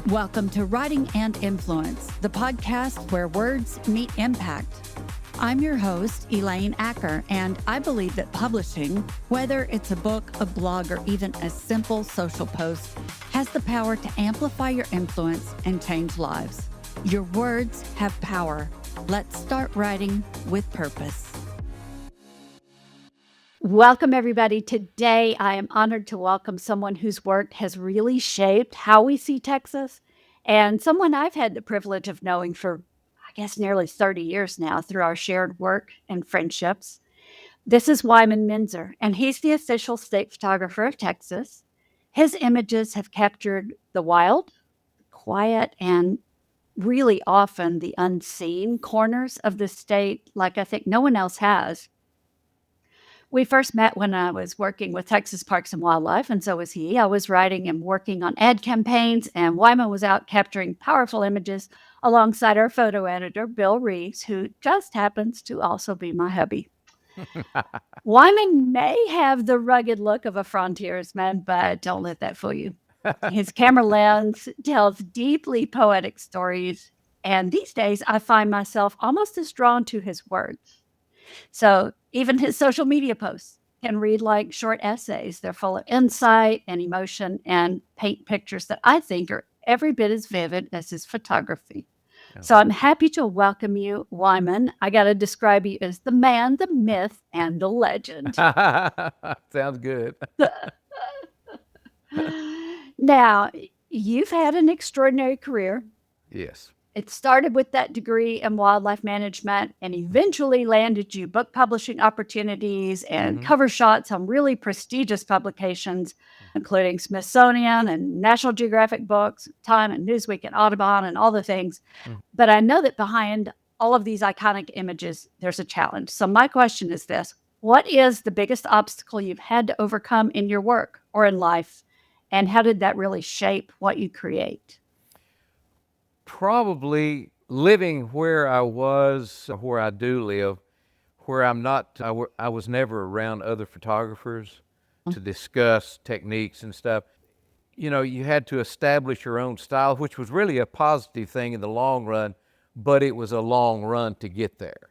Welcome to Writing and Influence, the podcast where words meet impact. I'm your host, Elaine Acker, and I believe that publishing, whether it's a book, a blog, or even a simple social post, has the power to amplify your influence and change lives. Your words have power. Let's start writing with purpose. Welcome, everybody. Today, I am honored to welcome someone whose work has really shaped how we see Texas, and someone I've had the privilege of knowing for, I guess, nearly 30 years now through our shared work and friendships. This is Wyman Meinzer, and he's the official state photographer of Texas. His images have captured the wild, quiet, and really often the unseen corners of the state like I think no one else has. We first met when I was working with Texas Parks and Wildlife, and so was he. I was writing and working on ad campaigns, and Wyman was out capturing powerful images alongside our photo editor, Bill Reeves, who just happens to also be my hubby. Wyman may have the rugged look of a frontiersman, but don't let that fool you. His camera lens tells deeply poetic stories, and these days I find myself almost as drawn to his words. So even his social media posts can read like short essays. They're full of insight and emotion and paint pictures that I think are every bit as vivid as his photography. So I'm happy to welcome you, Wyman. I got to describe you as the man, the myth, and the legend. Sounds good. Now, you've had an extraordinary career. Yes. It started with that degree in wildlife management and eventually landed you book publishing opportunities and cover shots on really prestigious publications, including Smithsonian and National Geographic books, Time and Newsweek and Audubon and all the things. But I know that behind all of these iconic images, there's a challenge. So my question is this: what is the biggest obstacle you've had to overcome in your work or in life? And how did that really shape what you create? Probably living where I was, where I do live, where I'm not, I was never around other photographers to discuss techniques and stuff. You know, you had to establish your own style, which was really a positive thing in the long run, but it was a long run to get there.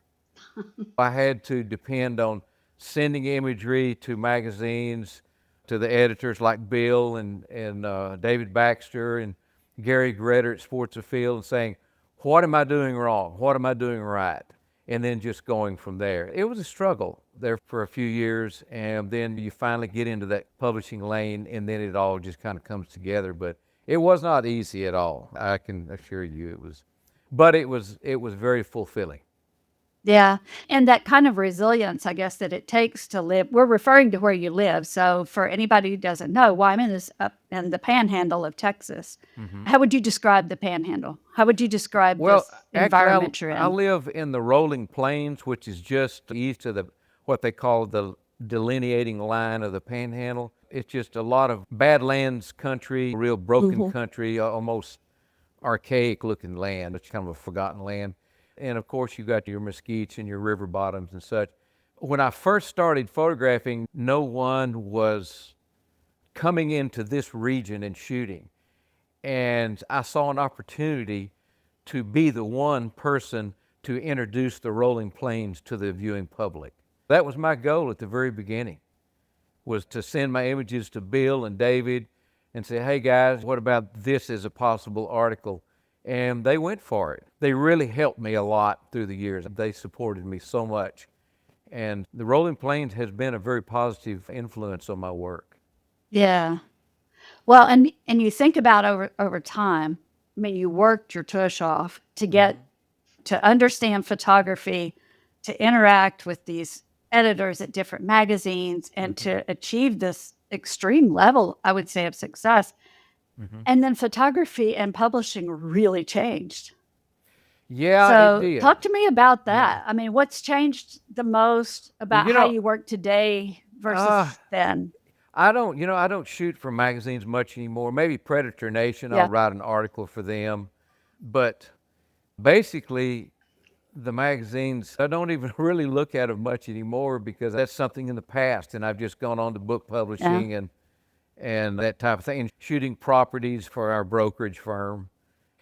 I had to depend on sending imagery to magazines, to the editors like Bill and David Baxter and Gary Gretter at Sports Afield, and saying, what am I doing wrong? What am I doing right? And then just going from there. It was a struggle there for a few years, and then you finally get into that publishing lane, and then it all just kind of comes together. But it was not easy at all. I can assure you it was. But it was very fulfilling. Yeah. And that kind of resilience, I guess, that it takes to live. We're referring to where you live. So for anybody who doesn't know, Wyman is up in the panhandle of Texas. How would you describe the panhandle? How would you describe Well, this actually, environment you're I in? live in the rolling plains, which is just east of the what they call the delineating line of the Panhandle. It's just a lot of badlands country, real broken Mhm. country, almost archaic-looking land. It's kind of a forgotten land. And of course, you got your mesquites and your river bottoms and such. When I first started photographing, no one was coming into this region and shooting. And I saw an opportunity to be the one person to introduce the rolling plains to the viewing public. That was my goal at the very beginning, was to send my images to Bill and David and say, hey guys, what about this as a possible article? And they went for it. They really helped me a lot through the years. They supported me so much. And the Rolling Plains has been a very positive influence on my work. Yeah. Well, and you think about over time, I mean, you worked your tush off to get to understand photography, to interact with these editors at different magazines, and to achieve this extreme level, I would say, of success. And then photography and publishing really changed. Yeah, it So did. talk to me about Yeah. that. I mean, what's changed the most Well, about how you work today uh, versus then? I don't shoot for magazines much anymore. Maybe Predator Nation, I'll Yeah. write an article for them. But basically, the magazines, I don't even really look at them much anymore because that's something in the past, and I've just gone on to book Yeah. publishing and that type of thing, and shooting properties for our brokerage firm,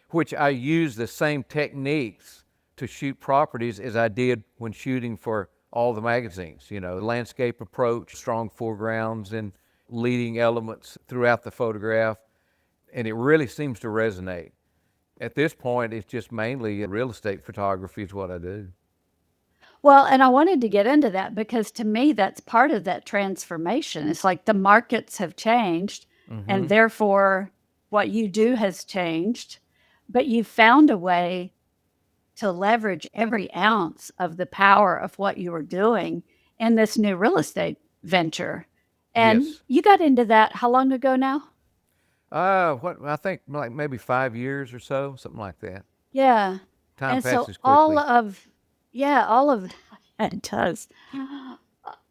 which I use the same techniques to shoot properties as I did when shooting for all the magazines. Landscape approach, strong foregrounds, and leading elements throughout the photograph. And it really seems to resonate. At this point, it's just mainly real estate photography is what I do. Well, and I wanted to get into that because to me, that's part of that transformation. It's like the markets have changed, and therefore what you do has changed, but you found a way to leverage every ounce of the power of what you were doing in this new real estate venture. And Yes. you got into that how long ago now? What I think like maybe 5 years or so, something like that. Yeah. Time And so passes quickly. all of it does.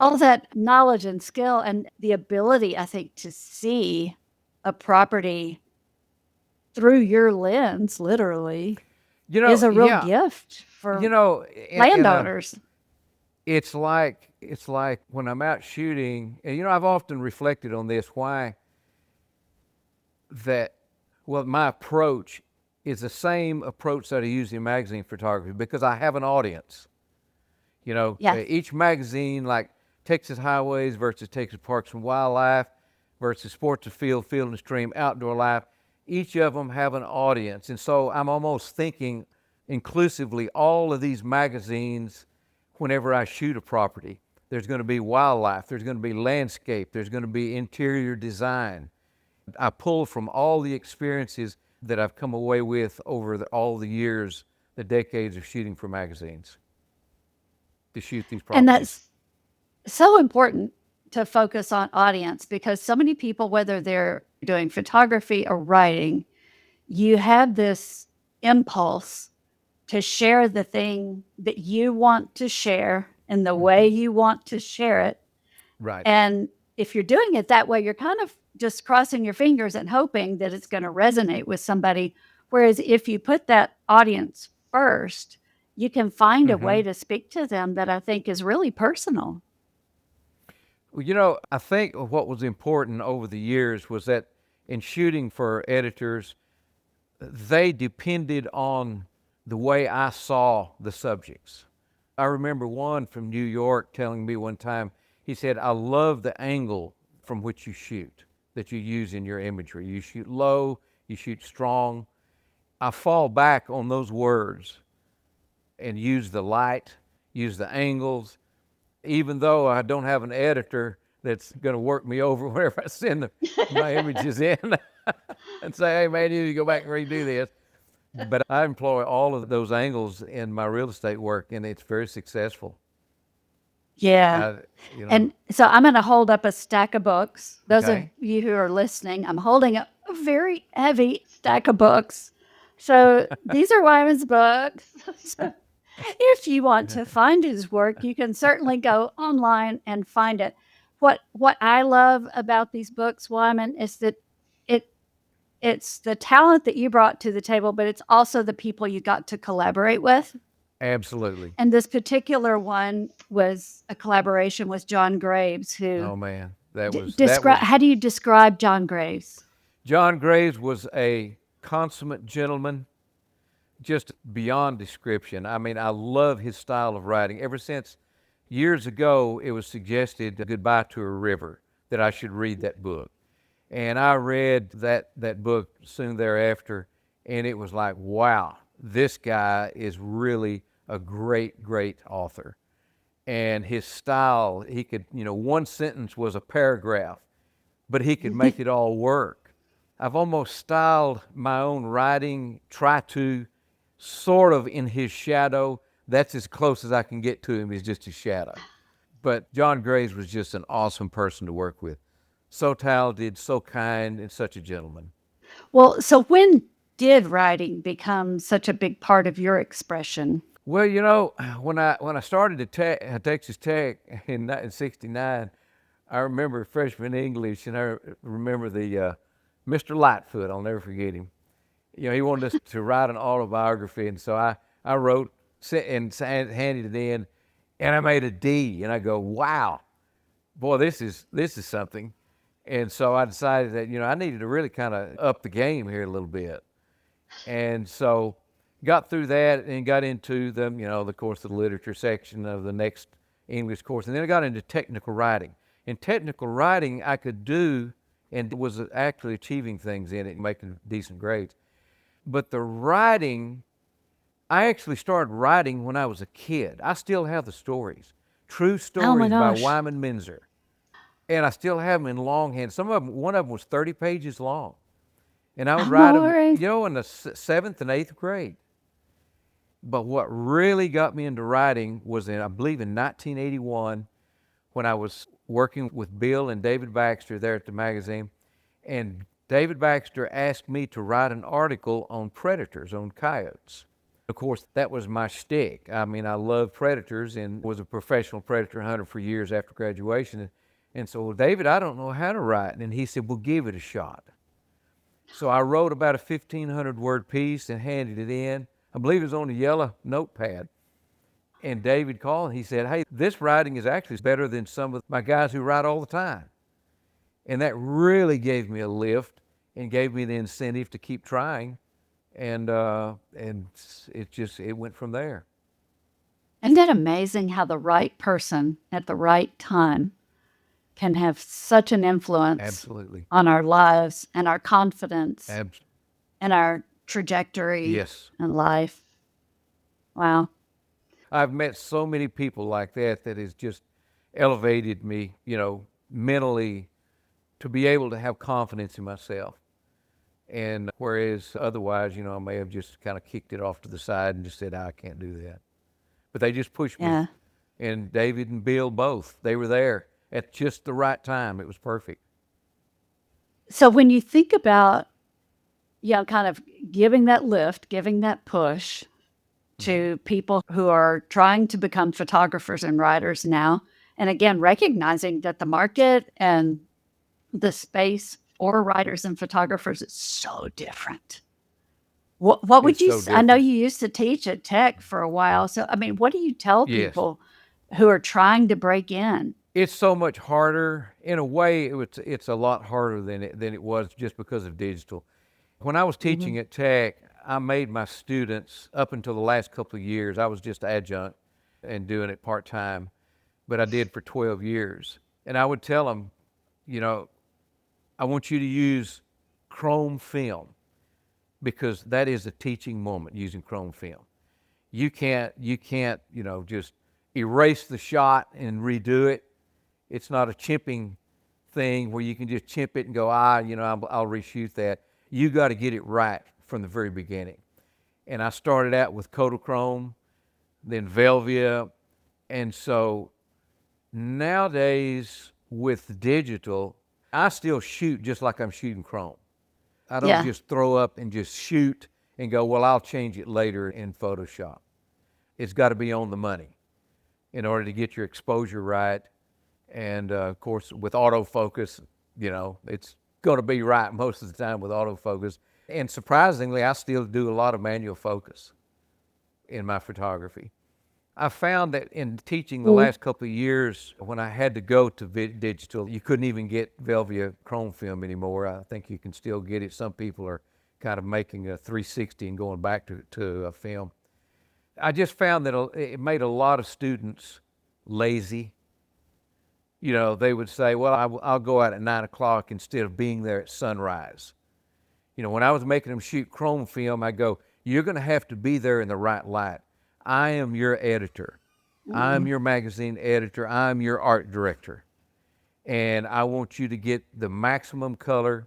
All that knowledge and skill and the ability, I think, to see a property through your lens, literally, is a real Yeah, gift you for know, and landowners. it's like when I'm out shooting, and I've often reflected on this, why that, well, my approach is the same approach that I use in magazine photography because I have an audience. Yeah. Each magazine, like Texas Highways versus Texas Parks and Wildlife versus Sports and Field and Stream, Outdoor Life, each of them have an audience. And so I'm almost thinking inclusively all of these magazines whenever I shoot a property. There's going to be wildlife, there's going to be landscape, there's going to be interior design. I pull from all the experiences that I've come away with over all the years, the decades of shooting for magazines to shoot these And properties. that's so important to focus on audience because so many people, whether they're doing photography or writing, you have this impulse to share the thing that you want to share in the way you want to share it. Right. And if you're doing it that way, you're kind of just crossing your fingers and hoping that it's going to resonate with somebody. Whereas if you put that audience first, you can find a way to speak to them that I think is really personal. Well, I think what was important over the years was that in shooting for editors, they depended on the way I saw the subjects. I remember one from New York telling me one time, he said, I love the angle from which you shoot, that you use in your imagery. You shoot low, you shoot strong. I fall back on those words and use the light, use the angles, even though I don't have an editor that's going to work me over whenever I send my images in and say, hey, man, you need to go back and redo this. But I employ all of those angles in my real estate work, and it's very successful. Yeah. Uh, you know, And so I'm going to hold up a stack of books. Those of okay. you who are listening, I'm holding up a very heavy stack of books. So these are Wyman's books. So if you want to find his work, you can certainly go online and find it. What I love about these books, Wyman, is that it it's the talent that you brought to the table, but it's also the people you got to collaborate with. Absolutely. And this particular one was a collaboration with John Graves, who Oh man, that was that describe. was How do you describe John Graves? John Graves was a consummate gentleman, just beyond description. I mean, I love his style of writing. Ever since years ago, it was suggested, Goodbye to a River, that I should read that book. And I read that book soon thereafter, and it was like, wow, this guy is really a great, great author. And his style, he could, one sentence was a paragraph, but he could make it all work. I've almost styled my own writing, try to sort of in his shadow. That's as close as I can get to him, is just his shadow. But John Graves was just an awesome person to work with. So talented, so kind, and such a gentleman. Well, so when did writing become such a big part of your expression? Well, when I started at Texas Tech in '69, I remember freshman English, and I remember the Mr. Lightfoot. I'll never forget him. He wanted us to write an autobiography, and so I wrote and handed it in, and I made a D, and I go, wow, boy, this is something. And so I decided that, I needed to really kind of up the game here a little bit. And so got through that and got into the course of the literature section of the next English course. And then I got into technical writing. In technical writing, I could do and was actually achieving things in it, making decent grades. But the writing, I actually started writing when I was a kid. I still have the stories, true Oh my stories by gosh. Wyman Meinzer. And I still have them in longhand. Some of them, one of them was 30 pages long. And I would I'm write not them, worried. in the seventh and eighth grade. But what really got me into writing was I believe in 1981, when I was working with Bill and David Baxter there at the magazine. And David Baxter asked me to write an article on predators, on coyotes. Of course, that was my shtick. I mean, I loved predators and was a professional predator hunter for years after graduation. And so, well, David, I don't know how to write. And he said, well, give it a shot. So I wrote about a 1,500 word piece and handed it in. I believe it was on a yellow notepad. And David called and he said, hey, this writing is actually better than some of my guys who write all the time. And that really gave me a lift and gave me the incentive to keep trying. And it went from there. Isn't it amazing how the right person at the right time can have such an influence Absolutely. on our lives and our confidence Abs- and our trajectory yes. in life? Wow. I've met so many people like that has just elevated me, mentally, to be able to have confidence in myself. And whereas otherwise, I may have just kind of kicked it off to the side and just said, I can't do that. But they just pushed me. Yeah. And David and Bill both, they were there at just the right time. It was perfect. So when you think about, kind of giving that lift, giving that push to people who are trying to become photographers and writers now, and again, recognizing that the market and the space for writers and photographers is so different. What would It's you so s I know different. you used to teach at Tech for a while, so, I mean, what do you tell Yes. people who are trying to break in? It's so much harder. In a way, it's a lot harder than it was just because of digital. When I was Mhm. teaching at Tech, I made my students, up until the last couple of years, I was just adjunct and doing it part time, but I did for 12 years. And I would tell them, you know, I want you to use Chrome film because that is a teaching moment using Chrome film. You can't, just erase the shot and redo it. It's not a chimping thing where you can just chimp it and go, I'll reshoot that. You got to get it right from the very beginning. And I started out with Kodachrome, then Velvia, and so nowadays with digital, I still shoot just like I'm shooting Chrome. I don't Yeah. just throw up and just shoot and go, well, I'll change it later in Photoshop. It's got to be on the money in order to get your exposure right. And of course, with autofocus, it's going to be right most of the time with autofocus. And surprisingly, I still do a lot of manual focus in my photography. I found that in teaching the Mm. last couple of years, when I had to go to digital, you couldn't even get Velvia Chrome film anymore. I think you can still get it. Some people are kind of making a 360 and going back to a film. I just found that it made a lot of students lazy. They would say, well, I'll go out at 9 o'clock instead of being there at sunrise. When I was making them shoot Chrome film, I go, you're going to have to be there in the right light. I am your editor. I'm Mm. your magazine editor. I'm your art director. And I want you to get the maximum color.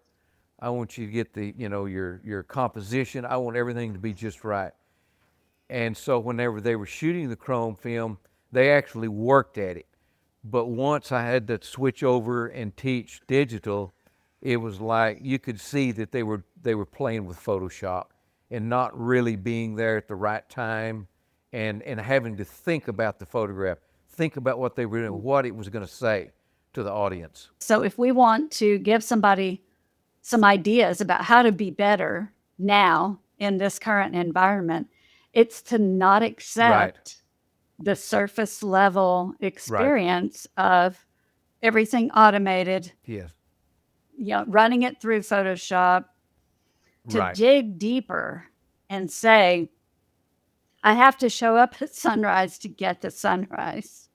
I want you to get your composition. I want everything to be just right. And so whenever they were shooting the Chrome film, they actually worked at it. But once I had to switch over and teach digital, it was like you could see that they were playing with Photoshop and not really being there at the right time and having to think about the photograph, think about what they were doing, what it was going to say to the audience. So if we want to give somebody some ideas about how to be better now in this current environment, it's to not Right, accept the surface level right. experience of everything automated, Yes. running it through Photoshop to Right. dig deeper and say, I have to show up at sunrise to get the sunrise.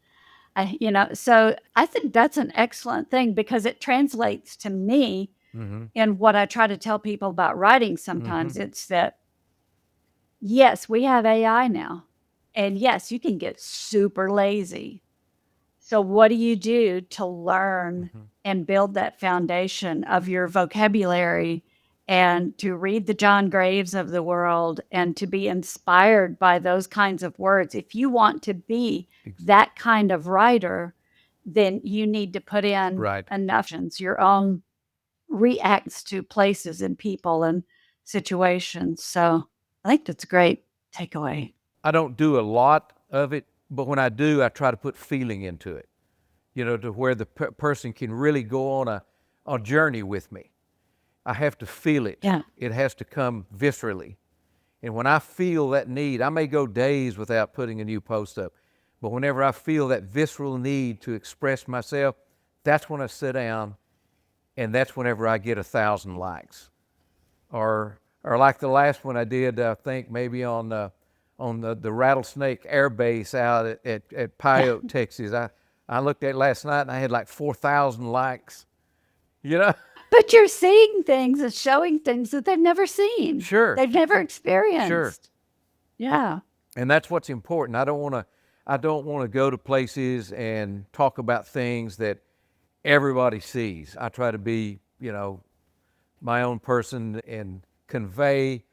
So I think that's an excellent thing because it translates to me Mm-hmm. in what I try to tell people about writing Mm-hmm. sometimes. It's that, yes, we have AI now. And yes, you can get super lazy. So, what do you do to learn Mm-hmm. and build that foundation of your vocabulary and to read the John Graves of the world and to be inspired by those kinds of words? If you want to be that kind of writer, then you need to put in Right. enough your own reacts to places and people and situations. So, I think that's a great takeaway. I don't do a lot of it, but when I do, I try to put feeling into it, to where the person can really go on a journey with me. I have to feel it. Yeah. It has to come viscerally. And when I feel that need, I may go days without putting a new post up, but whenever I feel that visceral need to express myself, that's when I sit down, and that's whenever I get 1,000 likes. Or like the last one I did, I think maybe on the Rattlesnake Air Base out at Pyote, Texas. I looked at it last night and I had like 4,000 likes. You know, But you're seeing things and showing things that they've never seen. sure, They've never sure, experienced. Yeah. and that's what's important. I don't want to go to places and talk about things that everybody sees. I try to be, my own person and convey.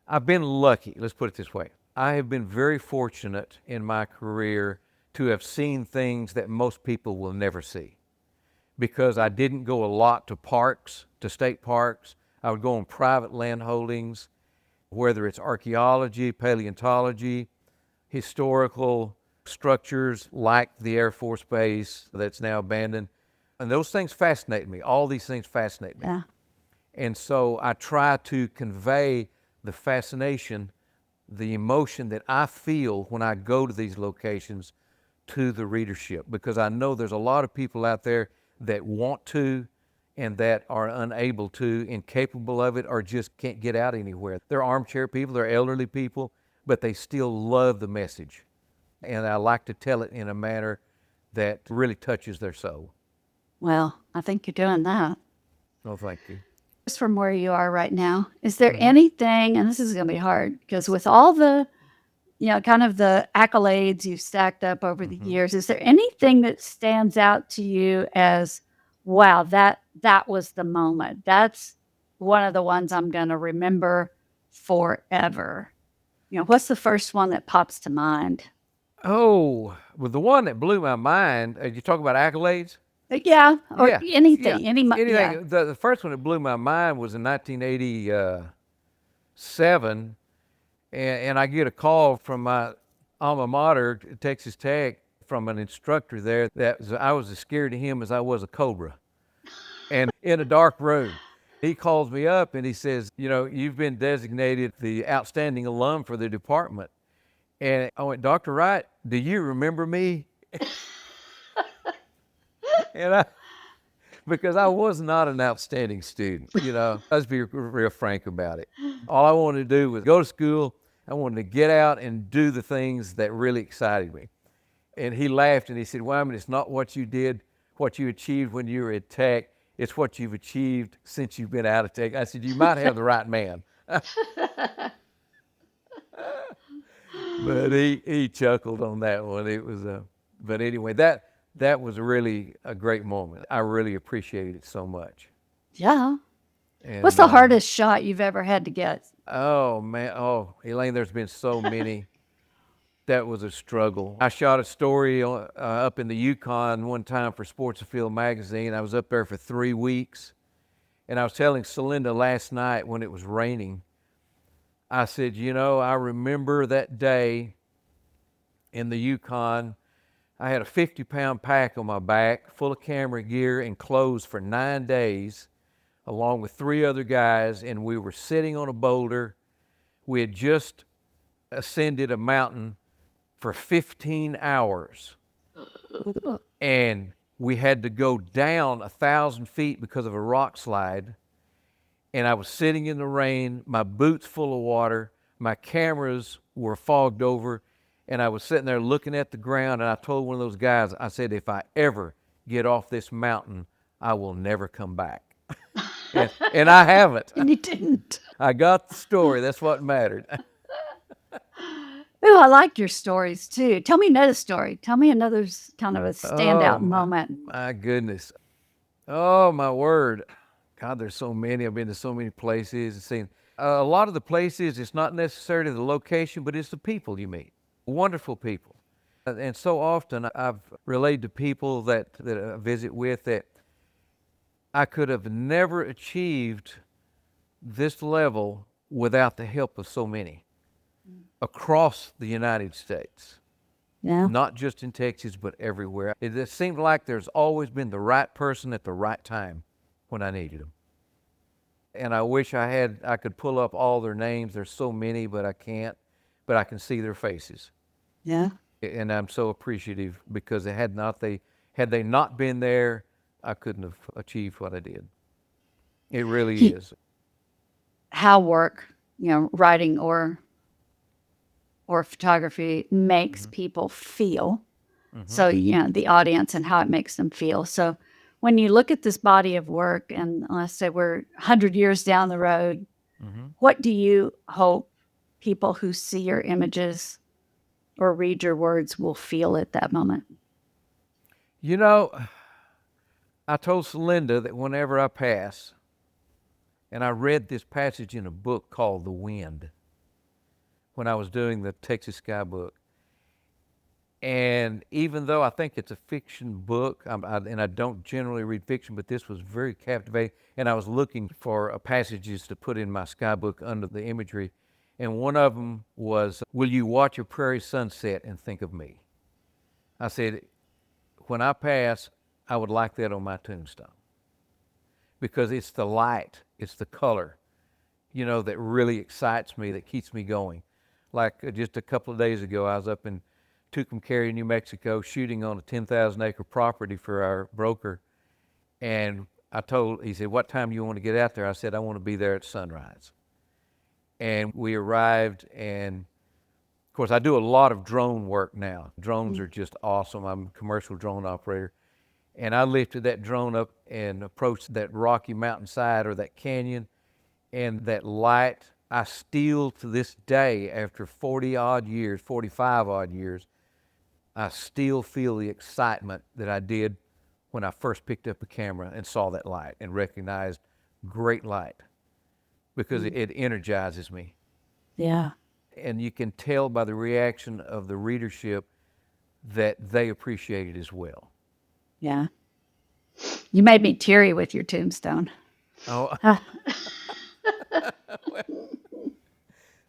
I've been lucky, let's put it this way. I have been very fortunate in my career to have seen things that most people will never see because I didn't go a lot to parks, to state parks. I would go on private land holdings, whether it's archaeology, paleontology, historical structures like the Air Force Base that's now abandoned. And those things fascinate me. All these things fascinate me. Yeah. And so I try to convey the fascination, the emotion that I feel when I go to these locations to the readership, because I know there's a lot of people out there that want to and that are unable to, incapable of it, or just can't get out anywhere. They're armchair people, they're elderly people, but they still love the message. And I like to tell it in a manner that really touches their soul. Well, I think you're doing that. Oh, thank you. Just from where you are right now, is there anything, and this is going to be hard because with all the, kind of the accolades you've stacked up over the years, is there anything that stands out to you as, wow, that was the moment? That's one of the ones I'm going to remember forever. What's the first one that pops to mind? Oh, well, the one that blew my mind, you talk about accolades? Yeah, or Yeah, yeah. anything, yeah. Anything. The first one that blew my mind was in 1987, and I get a call from my alma mater, Texas Tech, from an instructor there I was as scared of him as I was a cobra, and in a dark room. He calls me up and he says, you've been designated the outstanding alum for the department. And I went, Dr. Wright, do you remember me? And because I was not an outstanding student, Let's be real frank about it. All I wanted to do was go to school. I wanted to get out and do the things that really excited me. And he laughed and he said, Wyman, it's not what you did, what you achieved when you were at Tech. It's what you've achieved since you've been out of Tech. I said, you might have the right man. But he chuckled on that one. It was but anyway, that was really a great moment. I really appreciated it so much. Yeah. What's And the hardest shot you've ever had to get? oh man, Elaine, there's been so many. That was a struggle. I shot a story up in the Yukon one time for Sports Afield magazine. I was up there for 3 weeks, and I was telling Celinda last night when it was raining. I said, I remember that day in the Yukon. I had a 50-pound pack on my back full of camera gear and clothes for 9 days, along with 3 other guys, and we were sitting on a boulder. We had just ascended a mountain for 15 hours, and We had to go down 1,000 feet because of a rock slide, and I was sitting in the rain, my boots full of water, my cameras were fogged over, and I was sitting there looking at the ground, and I told one of those guys, I said, if I ever get off this mountain, I will never come back. And I haven't. And you didn't. I got the story. That's what mattered. Oh, I like your stories too. Tell me another story. Tell me another kind of a standout Oh, moment. my goodness. Oh, my word. God, there's so many. I've been to so many places and seen a lot of the places. It's not necessarily the location, but it's the people you meet. Wonderful people. And so often I've related to people that I visit with that I could have never achieved this level without the help of so many across the United States. Yeah. Not just in Texas, but everywhere. It just seemed like there's always been the right person at the right time when I needed them. And I wish I could pull up all their names. There's so many, but I can't. But I can see their faces. Yeah. And I'm so appreciative because had they not been there, I couldn't have achieved what I did. It really He, is. how work, writing or photography makes people feel. So, the audience and how it makes them feel. So, when you look at this body of work, and let's say we're 100 years down the road, what do you hope people who see your images or read your words will feel at that moment? You know, I told Celinda that whenever I pass, and I read this passage in a book called The Wind when I was doing the Texas Sky book. And even though I think it's a fiction book, and I don't generally read fiction, but this was very captivating. And I was looking for passages to put in my sky book under the imagery. And one of them was, will you watch a prairie sunset and think of me? I said, when I pass, I would like that on my tombstone. Because it's the light, it's the color, that really excites me, that keeps me going. Like just a couple of days ago, I was up in Tucumcari, New Mexico, shooting on a 10,000 acre property for our broker. And he said, what time do you want to get out there? I said, I want to be there at sunrise. And we arrived, and of course, I do a lot of drone work now. Drones are just awesome. I'm a commercial drone operator. And I lifted that drone up and approached that rocky mountainside or that canyon, and that light, I still to this day, after 40 odd years, 45 odd years, I still feel the excitement that I did when I first picked up a camera and saw that light and recognized great light, because it energizes me. Yeah. And you can tell by the reaction of the readership that they appreciate it as well. Yeah. You made me teary with your tombstone. Oh,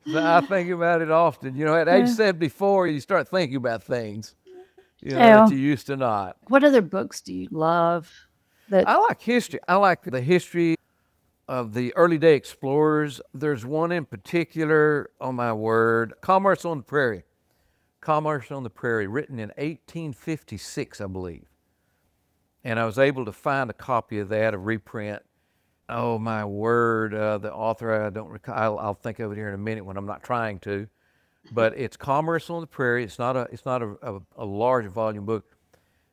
so I think about it often. At age 74, you start thinking about things, that Oh, you used to not. what other books do you love? That I like history. I like the history of the early day explorers. There's one in particular, oh my word, Commerce on the Prairie. Commerce on the Prairie, written in 1856, I believe. And I was able to find a copy of that, a reprint. Oh my word, the author, I don't recall. I'll think of it here in a minute when I'm not trying to. But it's Commerce on the Prairie. It's not a large volume book,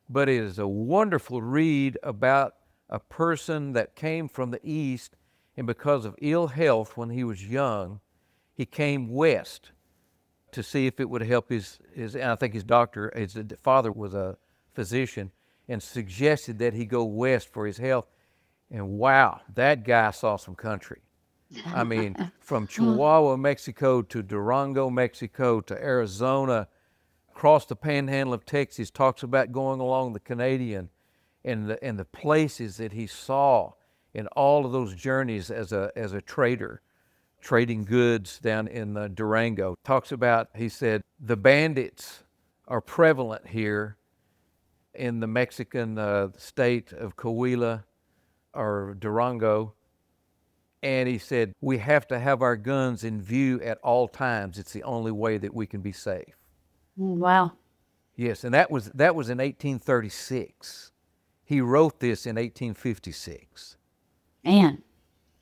but it is a wonderful read about a person that came from the East, and because of ill health when he was young, he came west to see if it would help and I think his father was a physician, and suggested that he go west for his health. And wow, that guy saw some country. I mean, from Chihuahua, Mexico to Durango, Mexico to Arizona, across the panhandle of Texas, talks about going along the Canadian and the places that he saw in all of those journeys as a trader, trading goods down in Durango. Talks about, he said, the bandits are prevalent here in the Mexican state of Coahuila or Durango. And he said, we have to have our guns in view at all times. It's the only way that we can be safe. wow. Yes, and that was in 1836. He wrote this in 1856. Man.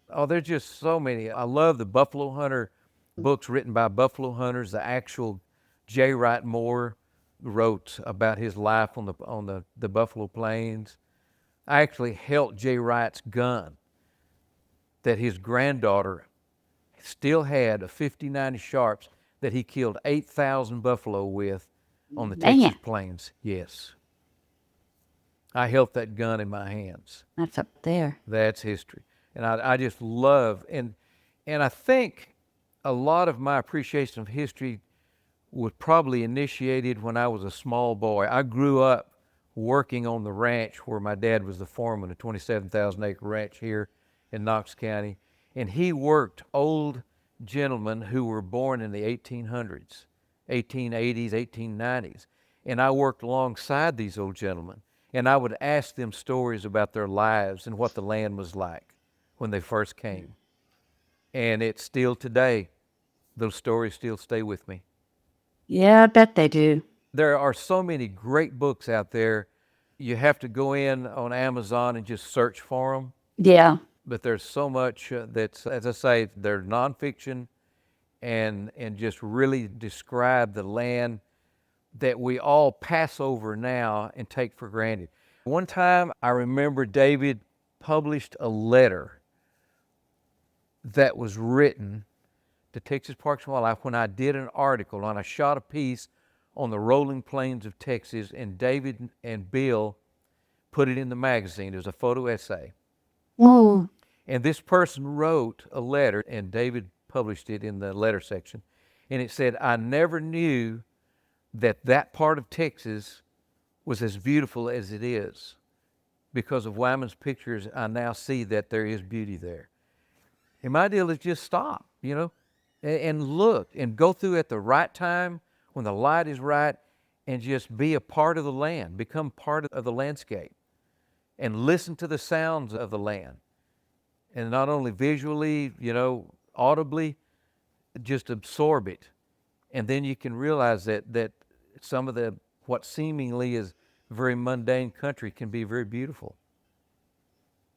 Oh, there's just so many. I love the Buffalo Hunter books written by buffalo hunters. The actual J. Wright Moore wrote about his life on the Buffalo Plains. I actually held J. Wright's gun that his granddaughter still had, a 50-90 Sharps, that he killed 8,000 buffalo with on the Texas Man, plains. Yes. I held that gun in my hands. that's up there. That's history. And I just love, and I think a lot of my appreciation of history was probably initiated when I was a small boy. I grew up working on the ranch where my dad was the foreman, a 27,000 acre ranch here in Knox County. And he worked old gentlemen who were born in the 1800s, 1880s, 1890s. And I worked alongside these old gentlemen. And I would ask them stories about their lives and what the land was like when they first came. And it's still today, those stories still stay with me. Yeah, I bet they do. There are so many great books out there. You have to go in on Amazon and just search for them. Yeah. But there's so much that's, as I say, they're nonfiction and just really describe the land that we all pass over now and take for granted. One time I remember David published a letter that was written to Texas Parks and Wildlife when I did an article and I shot a piece on the rolling plains of Texas, and David and Bill put it in the magazine. It was a photo essay. Whoa. And this person wrote a letter, and David published it in the letter section. And it said, I never knew that part of Texas was as beautiful as it is. Because of Wyman's pictures, I now see that there is beauty there. And my deal is just stop, and look and go through at the right time when the light is right, and just be a part of the land, become part of the landscape, and listen to the sounds of the land. And not only visually, audibly, just absorb it. And then you can realize that some of what seemingly is very mundane country can be very beautiful.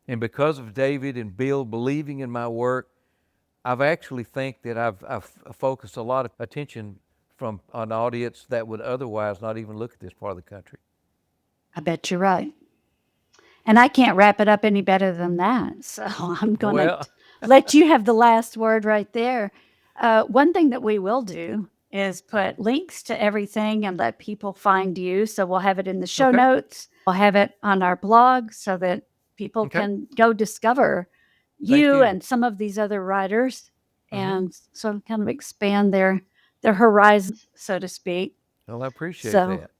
And because of David and Bill believing in my work, I've actually think that I've focused a lot of attention from an audience that would otherwise not even look at this part of the country. I bet you're right. And I can't wrap it up any better than that. So I'm going to let you have the last word right there. One thing that we will do is put links to everything and let people find you. So we'll have it in the show notes. We'll have it on our blog so that people can go discover you and some of these other writers and sort of kind of expand their horizons, so to speak. Well, I appreciate that.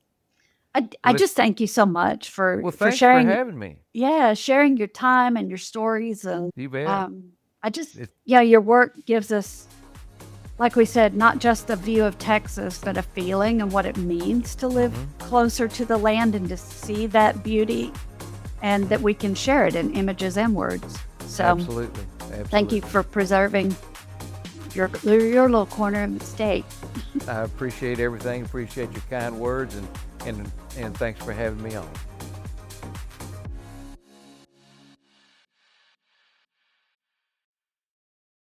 I just thank you so much for thanks sharing. For having me. Yeah, sharing your time and your stories. And you bet. Your work gives us, like we said, not just a view of Texas, but a feeling of what it means to live closer to the land and to see that beauty, and that we can share it in images and words. So absolutely. Thank you for preserving your little corner of the state. I appreciate everything. Appreciate your kind words, and thanks for having me on.